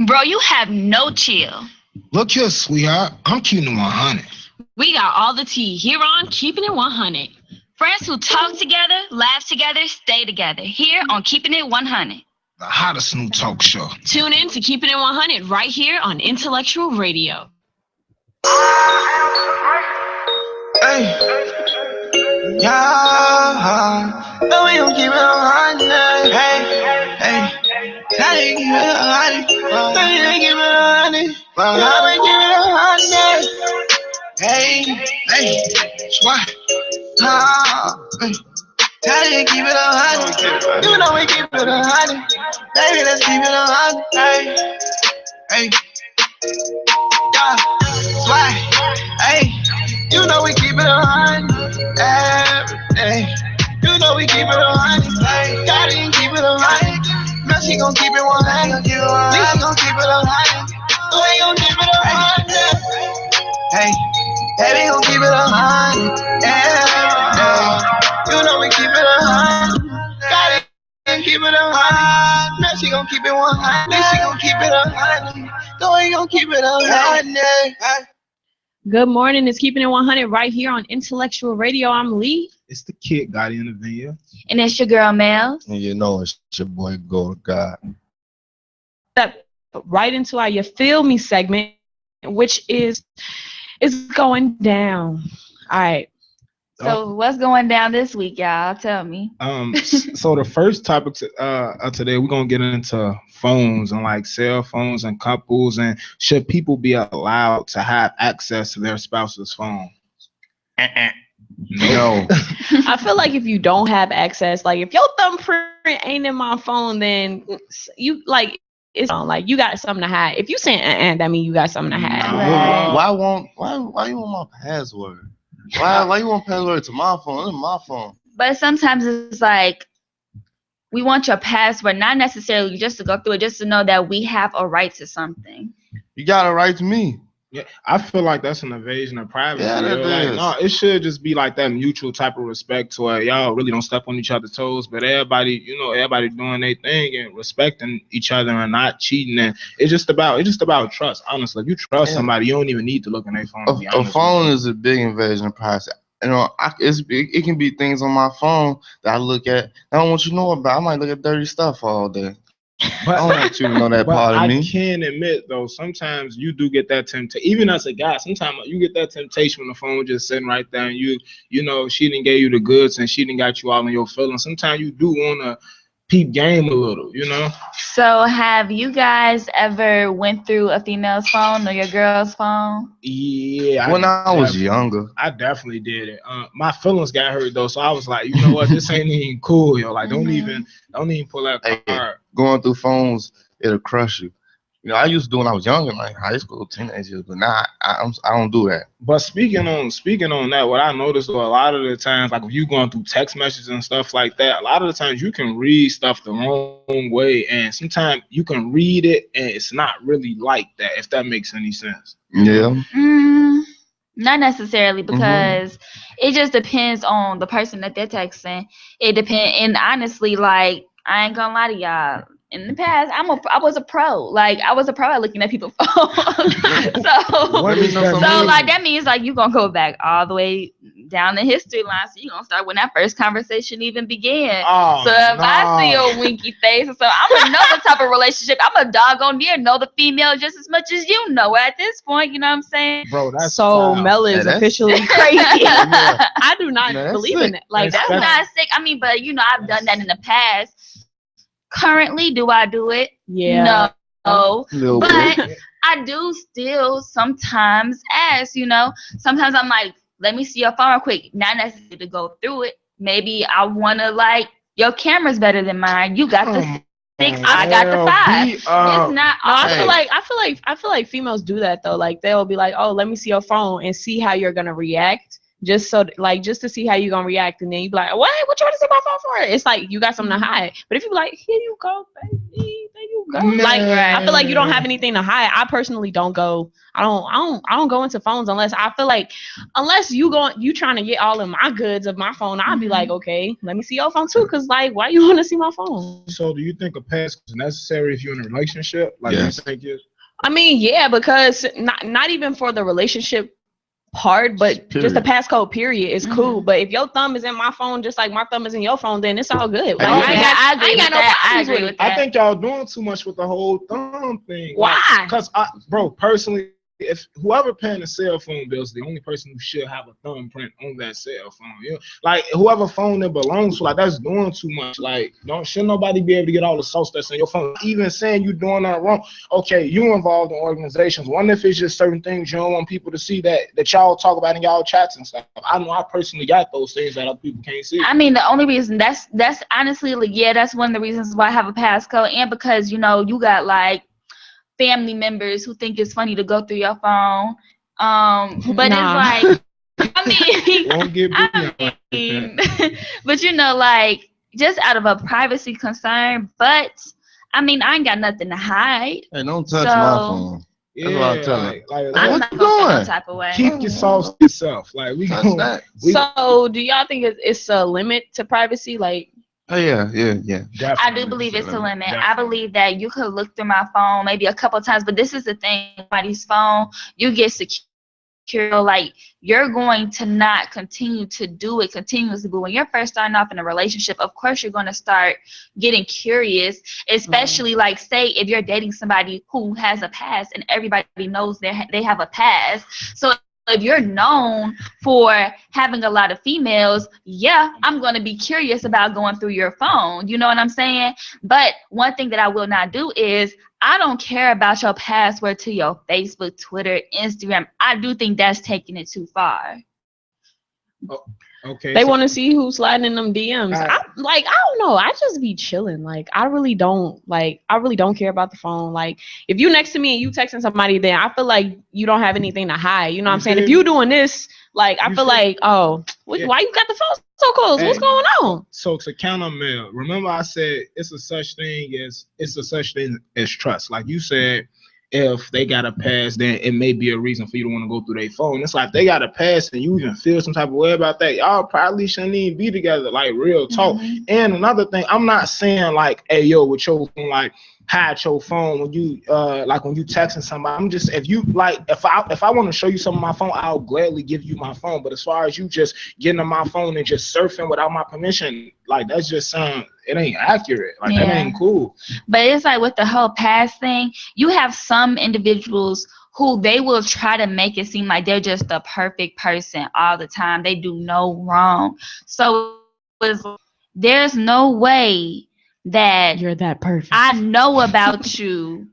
Bro, you have no chill. Look here, sweetheart. I'm keeping it 100. We got all the tea here on Keeping It 100. Friends who talk together, laugh together, stay together. Here on Keeping It 100. The hottest new talk show. Tune in to Keeping It 100 right here on Intellectual Radio. Hey, yeah, no, we don't keep it on 100. Hey, how they keep it on 100? How they keep it on 100? How we keep it on 100? Hey, swat. How they keep it on 100? You know we keep it on 100. Baby, let's keep it on 100. Hey, yeah, swat. Hey, you know we keep it on 100 every day. You know we keep it on 100. Hey, Gotti and keep it on 100. No, she gon' keep it 100. Lisa gon' keep it on 100. So we gon' keep it on 100. Hey, baby gon' keep it on 100 every day. You know we keep it on 100. Gotti and keep it on 100. No, she gon' keep it 100. Lisa gon' keep it on 100. So we gon' keep it on 100. Good morning. It's Keeping It 100 right here on Intellectual Radio. I'm Lee. It's the kid Gotti in the video. And it's your girl, Mel. And you know it's your boy Gold God. Step right into our You Feel Me segment, which is going down. All right. So what's going down this week, y'all? Tell me. So the first topic today, we're gonna get into phones and like cell phones and couples, and should people be allowed to have access to their spouse's phone? No. I feel like if you don't have access, like if your thumbprint ain't in my phone, then you like it's on. Like you got something to hide. If you saying that means you got something to hide. Right. Why you want my password? Why you want password to my phone? It's my phone. But sometimes it's like we want your password, not necessarily just to go through it, just to know that we have a right to something. You got a right to me. Yeah, I feel like that's an invasion of privacy. Yeah, that Like, is. no, it should just be like that mutual type of respect to where y'all really don't step on each other's toes, but everybody doing their thing and respecting each other and not cheating. And it's just about trust. Honestly, if you trust somebody, you don't even need to look in their phone. A phone is a big invasion of privacy. You know, it can be things on my phone that I look at. I don't want you to know about. I might look at dirty stuff all day. But I don't want you to know that part of me. I can admit though, sometimes you do get that temptation. Even as a guy, sometimes you get that temptation when the phone just sitting right there, and you know she didn't give you the goods and she didn't got you all in your feelings. Sometimes you do wanna peep game a little, you know. So have you guys ever went through a female's phone or your girl's phone? Yeah. When I was younger, I definitely did it. My feelings got hurt though, so I was like, you know what, this ain't even cool, yo. Like, don't even pull that card. Going through phones, it'll crush you. You know, I used to do when I was younger, like high school, teenagers, but now I don't do that. But speaking on that, what I noticed though, a lot of the times, like if you going through text messages and stuff like that, a lot of the times you can read stuff the wrong way, and sometimes you can read it and it's not really like that. If that makes any sense. Yeah. Not necessarily, because it just depends on the person that they're texting. It depends, and honestly, like I ain't gonna lie to y'all. In the past, I was a pro. Like I was a pro at looking at people's phones. so like that means like you gonna go back all the way down the history line. So you gonna start when that first conversation even began. I see a winky face, so I'm gonna know the type of relationship. I'm a doggone near know the female just as much as you know at this point. You know what I'm saying? Bro, that's so Mel is officially crazy. I do not believe in it. Like that's not sick. I mean, but you know, I've done that in the past. Currently, do I do it? Yeah. No. But I do still sometimes ask, you know. Sometimes I'm like, let me see your phone real quick. Not necessarily to go through it. Maybe I want to like, your camera's better than mine. You got the 6, I got the 5. It's not. I feel like females do that though. Like they'll be like, oh, let me see your phone and see how you're gonna react. Just to see how you're gonna react, and then you be like, what you want to see my phone for? It's like you got something to hide. But if you be like, here you go, baby, there you go. Like I feel like you don't have Man. anything to hide. I personally don't go. I don't go into phones unless I feel like unless you trying to get all of my goods of my phone. I'd be like, okay, let me see your phone too, cause like why you want to see my phone? So do you think a pass is necessary if you're in a relationship? Like Yes. you think it? I mean, yeah, because not even for the relationship part, but just the passcode period is cool. But if your thumb is in my phone, just like my thumb is in your phone, then it's all good. Like, I I ain't got no problems with it. I think y'all doing too much with the whole thumb thing. Why? Because bro, personally, if whoever paying the cell phone bills, the only person who should have a thumbprint on that cell phone. You know? Like whoever phone it belongs to, like that's doing too much. Like should nobody be able to get all the sauce that's in your phone? Even saying you doing that wrong. Okay, you involved in organizations. One if it's just certain things you don't want people to see that y'all talk about in y'all chats and stuff. I know I personally got those things that other people can't see. I mean, the only reason that's honestly, like, yeah, that's one of the reasons why I have a passcode, and because you got like family members who think it's funny to go through your phone. But Nah. it's like, I Won't get mean, but like just out of a privacy concern. But I mean, I ain't got nothing to hide. Hey, don't touch my phone. Yeah, That's what I'm telling like, I'm what not you gonna feel no doing? type of way. keep your sauce to yourself. Like we Touch going that. So do y'all think it's a limit to privacy? Like, Oh yeah. I do believe it's a limit. I believe that you could look through my phone maybe a couple times, but this is the thing, somebody's phone, you get secure, like you're going to not continue to do it continuously. But when you're first starting off in a relationship, of course you're going to start getting curious, especially like say if you're dating somebody who has a past and everybody knows they have a past. So if you're known for having a lot of females, yeah, I'm going to be curious about going through your phone. You know what I'm saying? But one thing that I will not do is I don't care about your password to your Facebook, Twitter, Instagram. I do think that's taking it too far. Okay. they want to see who's sliding in them DMs. Alright. I don't know. I just be chilling. Like, I really don't care about the phone. Like, if you next to me and you texting somebody, then I feel like you don't have anything to hide. You know what I'm saying? If you doing this, like, I feel like, oh, why you got the phone so close? What's going on? So to counter Mel, remember I said it's a such thing as trust. Like you said, if they got a pass, then it may be a reason for you to want to go through their phone. It's like they got a pass and you even feel some type of way about that. Y'all probably shouldn't even be together, like real talk. And another thing, I'm not saying like, hey yo, with your phone, like hide your phone when you when you texting somebody. I'm just if I want to show you some of my phone, I'll gladly give you my phone. But as far as you just getting on my phone and just surfing without my permission, like that's just it ain't accurate. Like that ain't cool. But it's like with the whole pass thing, you have some individuals who they will try to make it seem like they're just the perfect person all the time. They do no wrong. So there's no way that You're that perfect. I know about you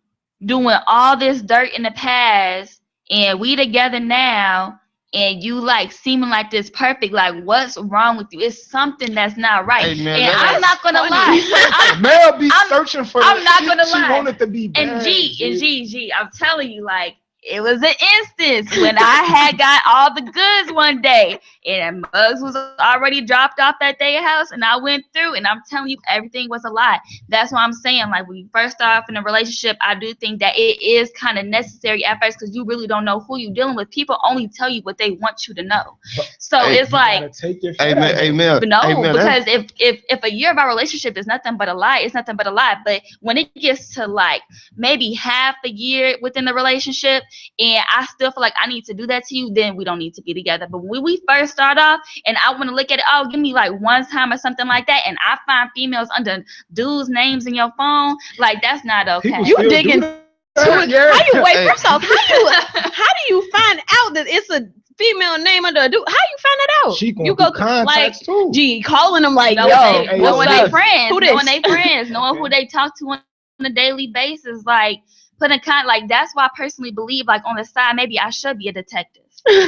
doing all this dirt in the past and we together now and you like seeming like this perfect. Like, what's wrong with you? It's something that's not right. Hey, man, and I'm not gonna lie. Mel be searching for I'm not gonna she lie. wanted to be bad. And G, I'm telling you, like, it was an instance when I had got all the goods one day and Muggs was already dropped off at their house and I went through and I'm telling you everything was a lie. That's why I'm saying, like, when you first start off in a relationship, I do think that it is kind of necessary at first because you really don't know who you're dealing with. People only tell you what they want you to know. So it's like, Mel. Because if a year of our relationship is nothing but a lie, it's nothing but a lie. But when it gets to like maybe half a year within the relationship, and I still feel like I need to do that to you, then we don't need to be together. But when we first start off and I want to look at it, oh, give me like one time or something like that, and I find females under dudes' names in your phone, like that's not okay. You digging to it. First off, how do you find out that it's a female name under a dude? How you find that out? You go like too. Gee, calling them like, knowing they friends, knowing who they talk to on a daily basis, like putting like that's why I personally believe like on the side maybe I should be a detective. You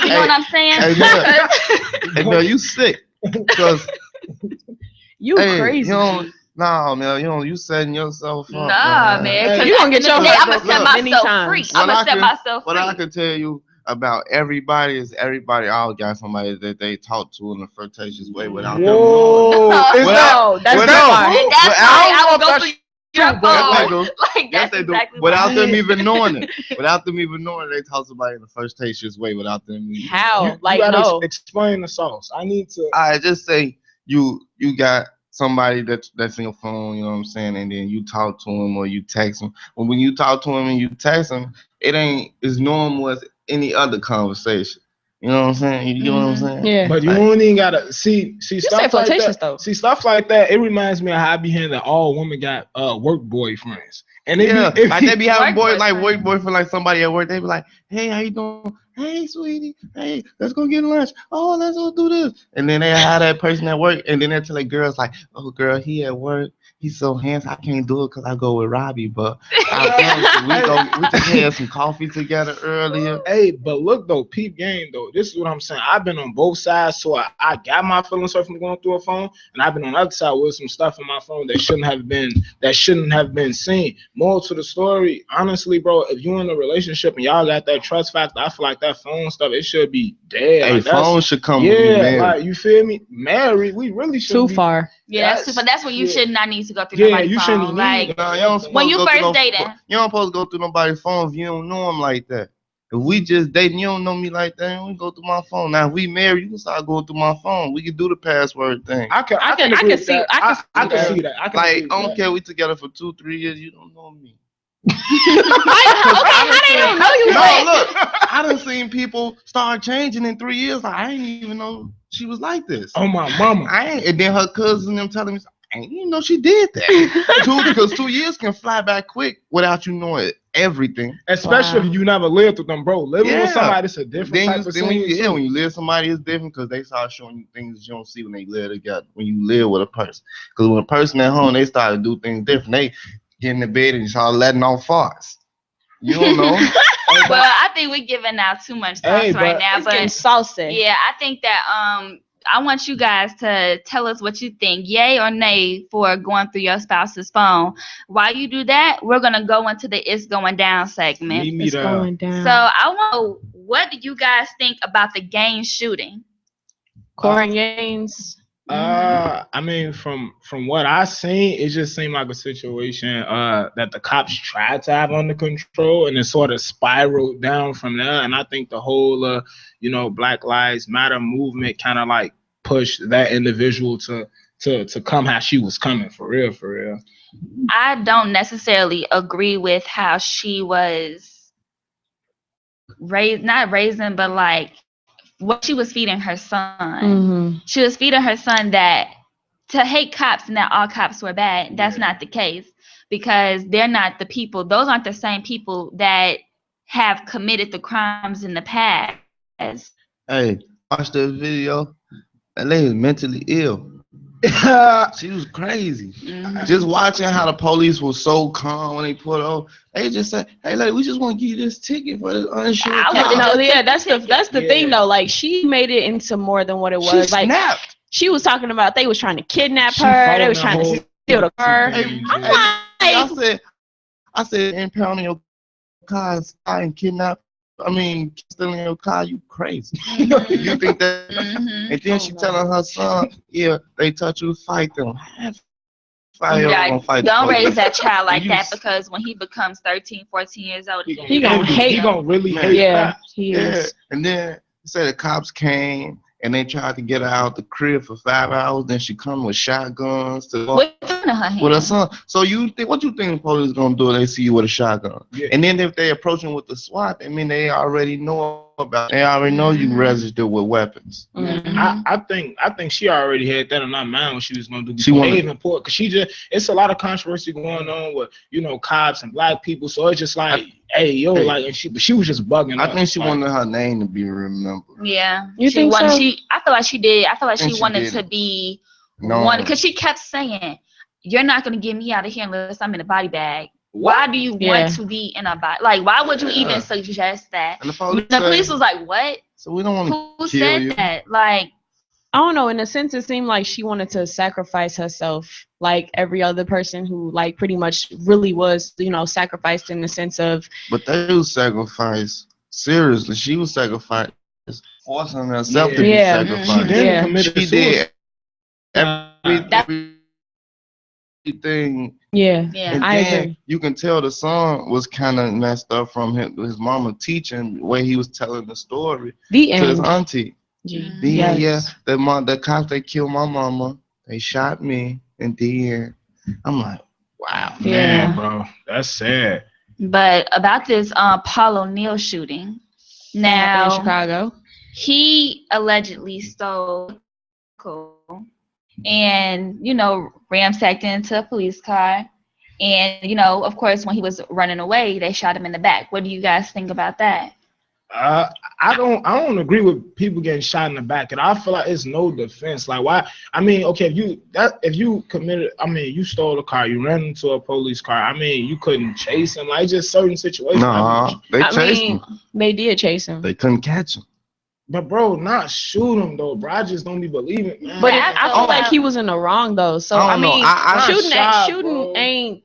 know what I'm saying? Hey, Mel, you sick because you crazy. Nah, man, you setting yourself up. Nah, man. You gonna get your heart I'm gonna set myself free. I'm gonna set myself free. What I can tell you about everybody is everybody all got somebody that they talk to in a flirtatious way without them knowing. That's not far. I would go through your bro. Yes, they phone. do. Like Yes, that's they do. exactly Without what them even knowing it. Without them even knowing it, they talk somebody in the flirtatious way without them even How? You Like, gotta no. explain the sauce. I need to. I just say you got somebody that's in your phone, you know what I'm saying, and then you talk to him or you text him. But when you talk to him and you text him, it ain't as normal as any other conversation. You know what I'm saying? You know what I'm saying? Yeah. But you Like- don't even gotta see say stuff like flirtatious, that. though. See stuff like that. It reminds me of how I be hearing that all women got work boyfriends, and it Yeah, be, like they be having Work work boyfriend. boyfriend like somebody at work. They be like, "Hey, how you doing? Hey, sweetie. Hey, let's go get lunch. Oh, let's go do this." And then they have that person at work, and then they tell the girls like, "Oh, girl, he at work. He's so handsome. I can't do it because I go with Robbie, but I promise you, we just had some coffee together earlier." Hey, but look though, peep game though. This is what I'm saying. I've been on both sides, so I got my feelings hurt from going through a phone, and I've been on the other side with some stuff on my phone that shouldn't have been seen. More to the story, honestly, bro. If you in a relationship and y'all got that trust factor, I feel like that phone stuff it should be dead. Hey, Like, that's- phone should come with you, yeah, man. like you feel me? Married, we really should Too be. far. Yeah, that's That's- that's when you yeah. should not need to go through Yeah, nobody's you phone. shouldn't Like need- Nah, you don't when supposed you to go through first dating. You don't supposed to go through nobody's phone if you don't know them like that. If we just dating, you don't know me like that, we go through my phone. Now, if we married, you can start going through my phone. We can do the password thing. I can I can agree with see- that. I can I see can that. see that. I can Like, agree with I don't that. care, we together for 2-3 years, you don't know me. Okay, how they don't know you? No, Like, look, I done seen people start changing in 3 years. Like, I didn't even know she was like this. Oh my mama. I ain't, and then her cousin them telling me, I didn't even know she did that. Because 2 years can fly by quick without you knowing everything. Especially Wow. if you never lived with them, bro. Living Yeah. with somebody is a different Then type you, of then when scene. you, yeah, too. when you live with somebody, it's different because they start showing you things that you don't see when they live together. When you live with a person, because when a person at home, they start to do things different. They get in the bed and start letting off farts. You don't know. Well, I think we're giving out too much sauce Hey, right but now. it's getting But saucy. yeah, I think that I want you guys to tell us what you think, yay or nay, for going through your spouse's phone. While you do that, we're gonna go into the "It's Going Down" segment. Meet me It's there. going down. So I want to know, what do you guys think about the gang shooting? Corey Gaines. I mean, from what I seen, it just seemed like a situation that the cops tried to have under control, and it sort of spiraled down from there. And I think the whole, Black Lives Matter movement kind of like pushed that individual to come how she was coming, for real, for real. I don't necessarily agree with how she was not raising, but like what she was feeding her son. Mm-hmm. She was feeding her son that to hate cops and that all cops were bad. That's not the case, because they're not the people. Those aren't the same people that have committed the crimes in the past. Hey, watch the video. That lady was mentally ill. She was crazy. Mhm. Just watching how the police was so calm when they put her over. They just said, "Hey, lady, we just want to give you this ticket for this uninsured I car." wouldn't know. No, yeah, that's the Yeah. thing though. Like, she made it into more than what it She was. Like, snapped. she was talking about they was trying to kidnap She her. They followed was that trying to whole steal the car. Hey, I'm hey, like, I said, impounding your car and kidnap. I mean, stealing your car, you crazy. You think that? Mhm. And then she telling her son, "Yeah, they touch you, fight them. Fight them, Yeah, gonna fight don't the police." raise that child like You that, s- because when he becomes 13, 14 years old, He gonna hate He them. gonna really Man. hate yeah, that. he Yeah, is. and then he said the cops came and they tried to get her out the crib for 5 hours. Then she come with shotguns to with a gun in her hand. with her son. So you think what you think the police gonna do if they see you with a shotgun? Yeah. And then if they approaching with the SWAT, I mean they already know about. They already know you registered with weapons. Mhm. I think she already had that in her mind what she was gonna do She before wanted- they even put, because it's a lot of controversy going on with cops and black people, so it's just like Hey. like, and she was just bugging I up. think she Like, wanted her name to be remembered. Yeah. You she think wanted, so? I feel like she did. I feel like think she she wanted did. to be No, one, because she kept saying, "You're not gonna get me out of here unless I'm in a body bag." Why do you Yeah. want to be in a body? Like, why would you Yeah. even suggest that? and the police, The said, police was like, "What? so we don't want Who to kill said you. that?" Like, I don't know. In a sense, it seemed like she wanted to sacrifice herself, like every other person who, like, pretty much really was, sacrificed in the sense of. But they was sacrificed. Seriously, she was sacrificed, forcing herself to be Yeah. sacrificed. She didn't Yeah. commit She suicide. did everything. everything. Yeah. Yeah. And I then agree. you can tell the son was kind of messed up from his mama teaching the way he was telling the story The to his end. auntie. G. Then Yes. the cops they killed my mama. They shot me, and then I'm like, wow. Yeah. Man, bro, that's sad. But about this Paul O'Neill shooting, That happened in now Chicago. he allegedly stole a vehicle and ransacked into a police car, and of course when he was running away they shot him in the back. What do you guys think about that? I don't agree with people getting shot in the back, and I feel like it's no defense. Like why? I mean, okay, if you committed, I mean, you stole a car, you ran into a police car. I mean, you couldn't chase him. Like just certain situations. Nah, they I chased mean, him. they did chase him. They couldn't catch him. But bro, not shoot him though, bro. I just don't be believing it, man. But Yeah, I feel oh, like he was in the wrong though. So I I don't know. mean, I shooting shot, shooting bro. ain't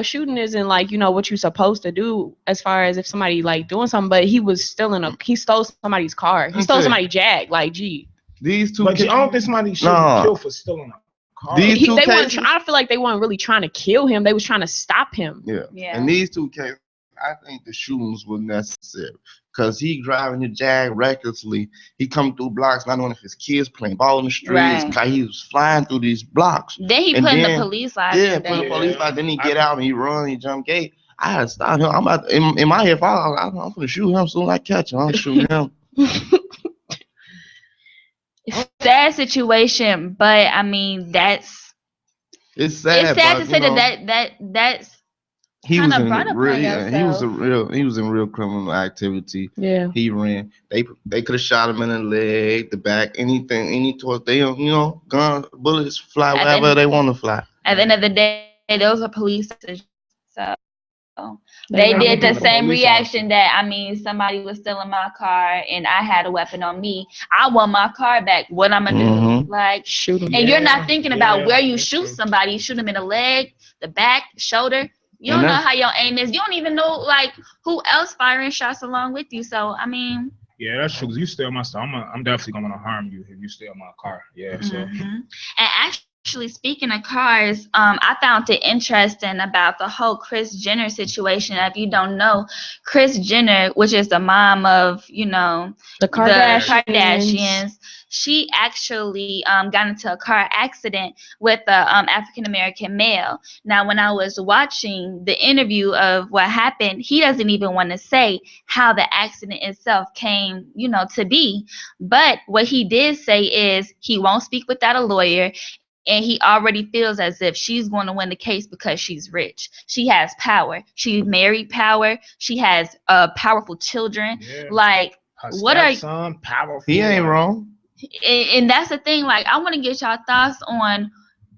shooting isn't like what you're supposed to do as far as if somebody like doing something. But he was still he stole somebody's car. He stole Okay. somebody's Jag. Like, gee, These two But I kids, don't think somebody should Nah. be killed for stealing a car. These two they weren't. cases- I feel like they weren't really trying to kill him. They was trying to stop him. Yeah. in these two cases, I think the shootings were necessary because he driving the Jag recklessly. He come through blocks, not knowing if his kids playing ball in the streets. Right. 'Cause he was flying through these blocks. Then he And put in then- the police lights. Yeah, and put the then- police out. Then he get out and he run. He jump gate. I had to stop him. I'm about in my head. I'm gonna shoot him soon as I catch him. I'm shoot him. Sad situation, but I mean that's It's sad. it's sad but, to say you know, that's he was kinda in brought upon real. yourself. He was in real criminal activity. Yeah. He ran. They could have shot him in the leg, the back, anything, any torch. They gun bullets fly At the wherever end- they want to fly. at the end of the day those are police decisions. So They they were did the making the same police reaction that somebody was stealing my car and I had a weapon on me. I want my car back. What I'm gonna Mhm. do? Like, Shoot him. and you're Yeah, not thinking about yeah, where you that's shoot true. somebody. You shoot them in the leg, the back, shoulder. You And don't know that's- how your aim is. You don't even know like who else firing shots along with you. So I mean, Yeah, that's true. 'Cause you steal my stuff. I'm definitely gonna harm you if you steal my car. Yeah. So mhm. And actually, speaking of cars, I found it interesting about the whole Kris Jenner situation. If you don't know, Kris Jenner, which is the mom of The the Kardashians. Kardashians, she actually got into a car accident with a African American male. Now, when I was watching the interview of what happened, he doesn't even want to say how the accident itself came, to be. But what he did say is he won't speak without a lawyer. And he already feels as if she's going to win the case because she's rich. She has power. She married power. She has powerful children. yeah. Like, Her what are stepson, powerful. He ain't wrong. and that's the thing. Like, I want to get y'all thoughts on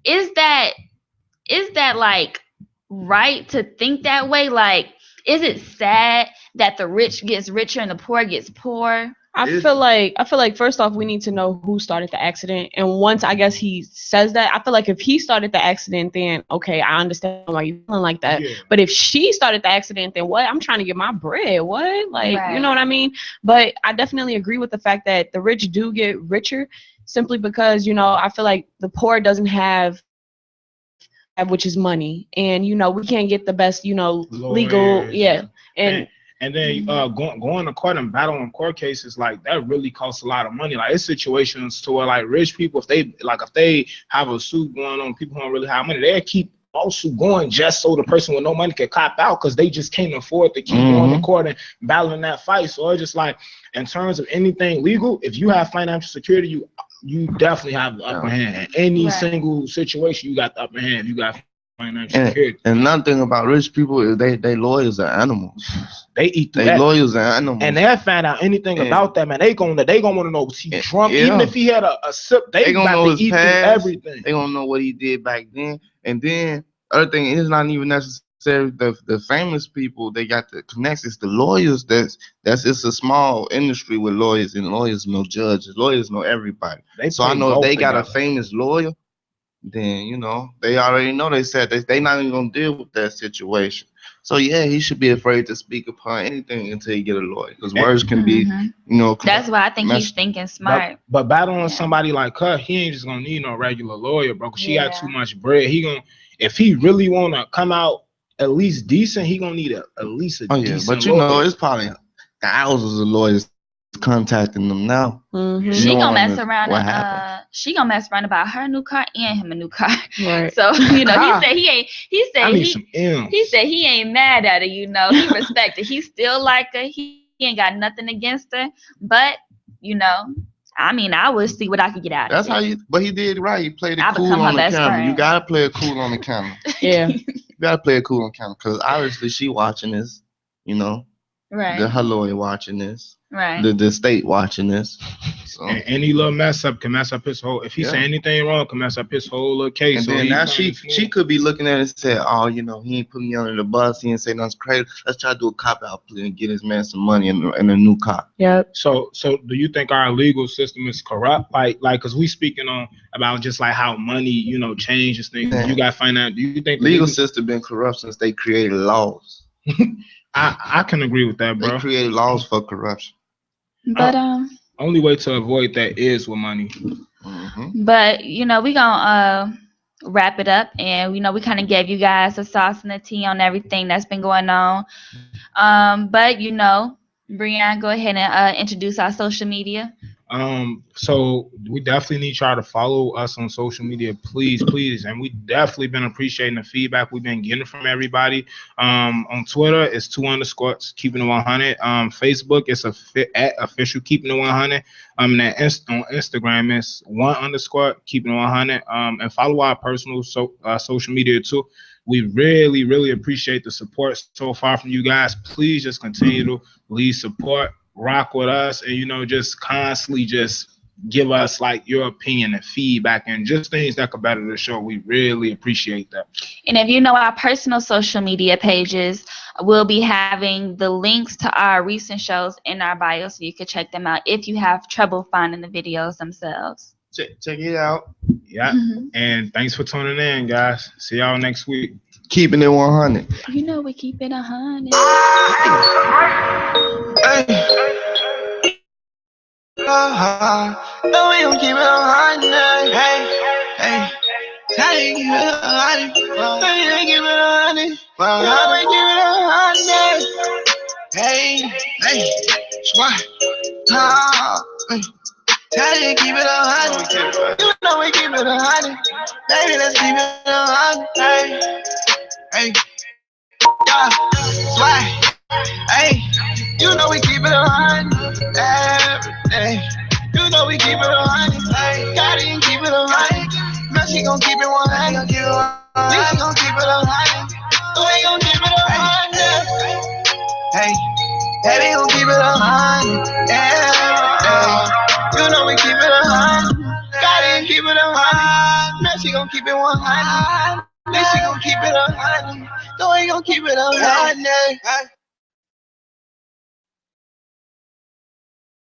is that like right to think that way? Like, is it sad that the rich gets richer and the poor gets poor? I feel like first off we need to know who started the accident, and once I guess he says that, I feel like if he started the accident, then okay, I understand why you're feeling like that. Yeah. But if she started the accident, then what? I'm trying to get my bread. What? Like, Right. you know what I mean? But I definitely agree with the fact that the rich do get richer simply because I feel like the poor doesn't have which is money, and we can't get the best legal Lawyers. and And then going to court and battling court cases, like that really costs a lot of money. Like it's situations to where like rich people, if they have a suit going on, people who don't really have money, they'll keep lawsuit going just so the person with no money can cop out because they just can't afford to keep going to court and battling that fight. So it's just like in terms of anything legal, if you have financial security, you definitely have the upper hand. In any Right. single situation, you got the upper hand. You got financial security. And another thing about rich people is they lawyers are animals. They eat through They that. lawyers are animals. And they'll find out anything Yeah. about that, man. They gonna want to know was he drunk? Yeah. Even if he had a sip, they gonna know about his to eat through past. everything. They don't know what he did back then. And then other thing is not even necessarily the famous people. They got the connections. The lawyers. That's it's a small industry with lawyers, and lawyers know judges. Lawyers know everybody. They So I play know if both they got a together. famous lawyer, then they already know. They said they not even gonna deal with that situation. So yeah, he should be afraid to speak upon anything until he get a lawyer, because words can be, Mhm. That's why I think he's thinking smart. But battling Yeah. somebody like her, he ain't just gonna need no regular lawyer, bro. 'Cause she got Yeah. too much bread. He gonna if he really wanna come out at least decent, he gonna need at least a decent but you know, lawyer. it's probably thousands of lawyers contacting them now. Mhm. She You gonna don't mess know around what and happened. she gonna mess around about her new car and him a new car. Right. So you know, Ah. he said I need he some M's. he said he ain't mad at her, you know. He respect it. He still like her. He ain't got nothing against her. But, you know, I mean, I would see what I could get out That's of how it. you. But he did right. He played it I cool become her on the best camera. You friend. gotta play it cool on the camera. Yeah. You gotta play it cool on camera because obviously she watching this. You know, Right. her lawyer watching this. Right. The state watching this. So. And any little mess up can mess up his whole. If he say anything wrong, can mess up his whole little case. And so then he now playing she smooth. could be looking at it and say, oh, you know, he ain't put me under the bus. He ain't say nothing crazy. Let's try to do a cop out plea and get his man some money and a new car. Yep. So do you think our legal system is corrupt? Like, cause we speaking on about just like how money, you know, changes things. Yeah. You got to find out. Do you think the Legal system been corrupt since they created laws. I can agree with that, They bro. created laws for corruption. But Only way to avoid that is with money. Mm-hmm. But you know, we gonna wrap it up, and you know, we kind of gave you guys the sauce and the tea on everything that's been going on. But you know, Brian, go ahead and introduce our social media. So we definitely need y'all to follow us on social media, please. And we definitely been appreciating the feedback we've been getting from everybody. On Twitter, it's 2_ keeping it 100. Facebook, it's at official keeping it 100. And on Instagram, it's 1_ keeping it 100. And follow our personal social media too. We really appreciate the support so far from you guys. Please just continue to lead support. Rock with us, and you know, just constantly just give us like your opinion and feedback and just things that could better the show. We really appreciate that. And if you know our personal social media pages, we'll be having the links to our recent shows in our bio, so you can check them out if you have trouble finding the videos themselves. Check it out. Yeah. And thanks for tuning in, guys. See y'all next week. Keeping it 100. You know we keep it 100. No, we gon' keep it 100. Hey, tell you keep it 100. Tell you keep it 100. No, we keep it 100. Hey, squad. Tell you keep it 100. You know we keep it 100. Baby, let's keep it 100. Hey, yeah, swag. Hey, you know we keep it 100 every day. You know we keep it 100. Hey, Gotti and keep it 100. Now she gon' keep it 100. We gon' keep it 100. We gon' keep it 100. Hey, baby gon' keep it 100 every day. You know we keep it 100. Gotti and keep it 100. Now she gon' keep it 100. Then she gon' keep it 100. So we gon' keep it 100.